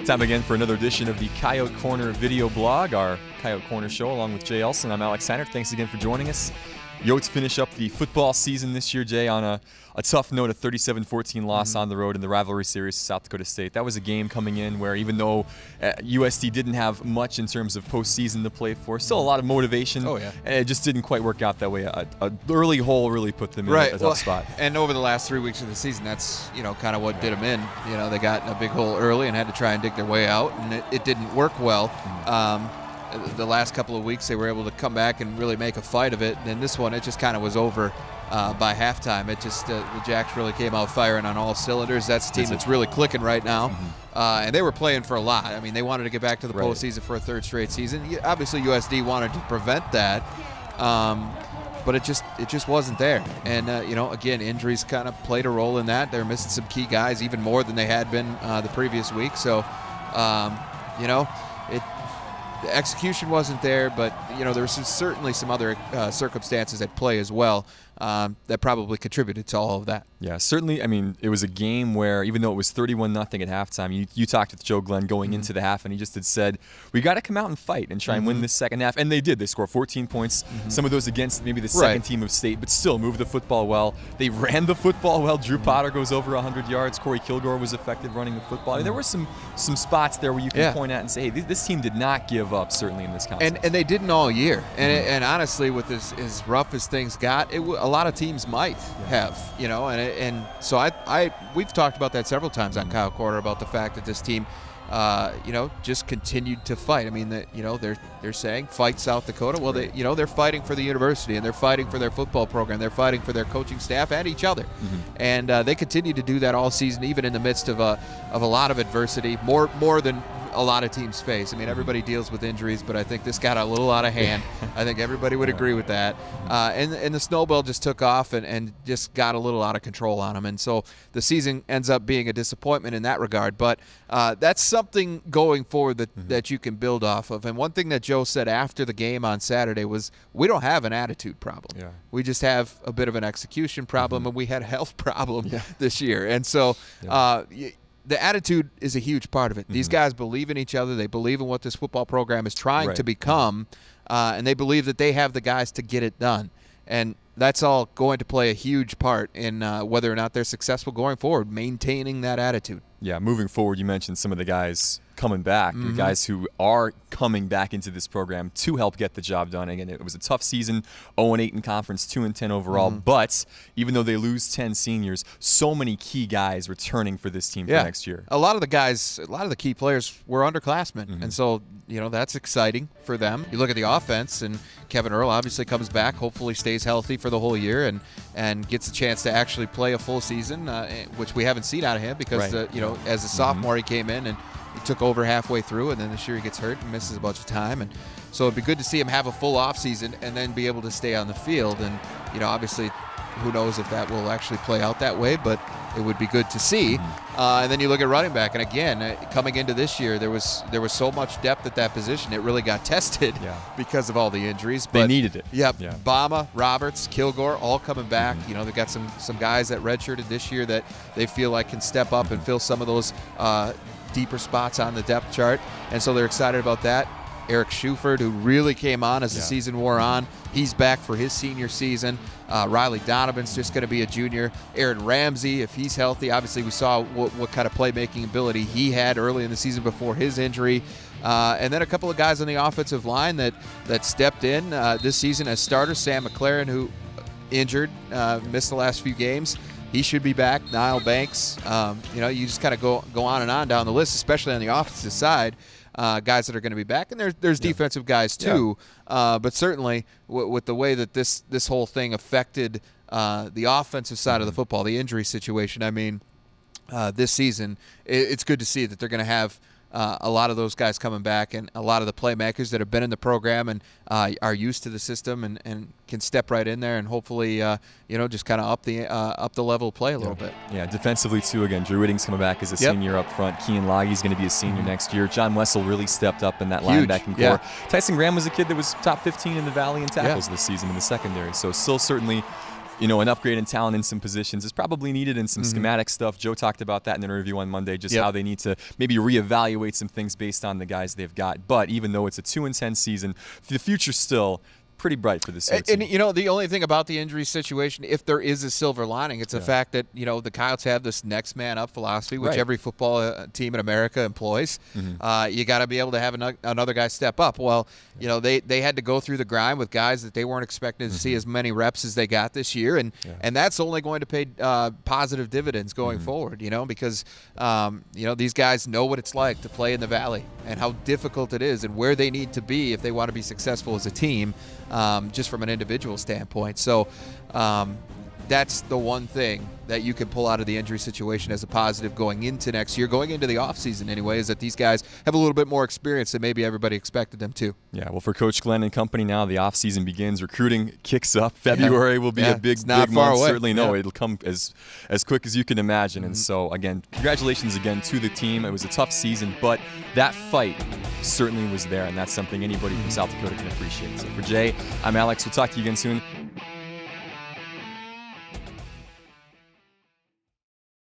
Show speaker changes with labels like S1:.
S1: Time again for another edition of the Coyote Corner video blog, our Coyote Corner show, along with Jay Elsen. I'm Alex Heinert. Thanks again for joining us. Yotes finish up the football season this year, Jay, on a tough note, a 37-14 loss on the road in the rivalry series to South Dakota State. That was a game coming in where even though USD didn't have much in terms of postseason to play for, still a lot of motivation.
S2: Oh, yeah.
S1: And it just didn't quite work out that way. A early hole really put them in a tough spot.
S2: And over the last 3 weeks of the season, that's kind of what did them in. They got in a big hole early and had to try and dig their way out, and it didn't work well. The last couple of weeks, they were able to come back and really make a fight of it. And then this one, it just kind of was over by halftime. It just the Jacks really came out firing on all cylinders. That's a team that's really clicking right now. And they were playing for a lot. I mean, they wanted to get back to the postseason for a third straight season. Obviously, USD wanted to prevent that, but it just wasn't there. And again, injuries kind of played a role in that. They're missing some key guys, even more than they had been the previous week. So, the execution wasn't there, but there was certainly some other circumstances at play as well that probably contributed to all of that.
S1: Yeah, certainly. I mean, it was a game where even though it was 31-0 at halftime, you talked with Joe Glenn going into the half, and he just had said, we got to come out and fight and try and win this second half. And they did. They scored 14 points, some of those against maybe the second team of state, but still moved the football well. They ran the football well. Drew Potter goes over 100 yards. Corey Kilgore was effective running the football. There were some spots there where you can point at and say, hey, this team did not give up, certainly in this contest.
S2: And they didn't all year. And honestly, with as rough as things got, a lot of teams might have, and so we've talked about that several times on Kyle Corner about the fact that this team, just continued to fight. I mean, they're saying fight South Dakota. Well, they're fighting for the university, and they're fighting for their football program. They're fighting for their coaching staff and each other, and they continue to do that all season, even in the midst of a lot of adversity, more than a lot of teams face. I mean, everybody deals with injuries, but I think this got a little out of hand. I think everybody would agree with that. And the snowball just took off and just got a little out of control on them. And so the season ends up being a disappointment in that regard. But that's something going forward that you can build off of. And one thing that Joe said after the game on Saturday was, we don't have an attitude problem. Yeah. We just have a bit of an execution problem, and we had a health problem this year. And so the attitude is a huge part of it. These guys believe in each other. They believe in what this football program is trying to become, and they believe that they have the guys to get it done. And that's all going to play a huge part in whether or not they're successful going forward, maintaining that attitude.
S1: Yeah, moving forward, you mentioned some of the guys coming back, the guys who are coming back into this program to help get the job done. Again, it was a tough season, 0-8 in conference, 2-10 overall. But even though they lose 10 seniors, so many key guys returning for this team for next year.
S2: A lot of the key players were underclassmen, and so that's exciting for them. You look at the offense, and Kevin Earl obviously comes back, hopefully stays healthy for the whole year, and gets a chance to actually play a full season, which we haven't seen out of him because as a sophomore he came in and he took over halfway through, and then this year he gets hurt and misses a bunch of time. And so it'd be good to see him have a full offseason and then be able to stay on the field. And, obviously, who knows if that will actually play out that way, but it would be good to see. And then you look at running back, and again, coming into this year, there was so much depth at that position. It really got tested because of all the injuries. But
S1: they needed it.
S2: Bama, Roberts, Kilgore, all coming back. They've got some guys that redshirted this year that they feel like can step up and fill some of those deeper spots on the depth chart, and so they're excited about that. Eric Schuford, who really came on as the season wore on, he's back for his senior season. Riley Donovan's just going to be a junior. Aaron Ramsey, if he's healthy, obviously we saw what kind of playmaking ability he had early in the season before his injury. And then a couple of guys on the offensive line that stepped in this season as starters. Sam McLaren, who injured, missed the last few games. He should be back. Niall Banks. You just kind of go on and on down the list, especially on the offensive side. Guys that are going to be back, and there's defensive guys too. But certainly with the way that this whole thing affected the offensive side of the football, the injury situation. I mean, this season, it's good to see that they're going to have a lot of those guys coming back, and a lot of the playmakers that have been in the program and are used to the system and can step right in there and hopefully just kind of up the level of play a little bit.
S1: Yeah, defensively too. Again, Drew Whitting's coming back as a senior up front. Kean Loggy's going to be a senior next year. John Wessel really stepped up in that linebacking core. Tyson Graham was a kid that was top 15 in the Valley in tackles this season in the secondary. So still certainly an upgrade in talent in some positions is probably needed, and some schematic stuff. Joe talked about that in an interview on Monday, just how they need to maybe reevaluate some things based on the guys they've got. But even though it's a 2-10 season, the future's still pretty bright for this team.
S2: And the only thing about the injury situation, if there is a silver lining, it's the fact that the Coyotes have this next man up philosophy, which every football team in America employs. You got to be able to have another guy step up. Well, they had to go through the grind with guys that they weren't expecting to see as many reps as they got this year, and that's only going to pay positive dividends going forward. Because these guys know what it's like to play in the Valley and how difficult it is and where they need to be if they want to be successful as a team. Just from an individual standpoint. So that's the one thing that you can pull out of the injury situation as a positive going into next year, going into the offseason anyway, is that these guys have a little bit more experience than maybe everybody expected them to.
S1: Yeah, well, for Coach Glenn and company now, the offseason begins. Recruiting kicks up. February will be a big month.
S2: Away.
S1: Certainly, it'll come as quick as you can imagine. And so, again, congratulations again to the team. It was a tough season, but that fight certainly was there, and that's something anybody from South Dakota can appreciate. So for Jay, I'm Alex. We'll talk to you again soon.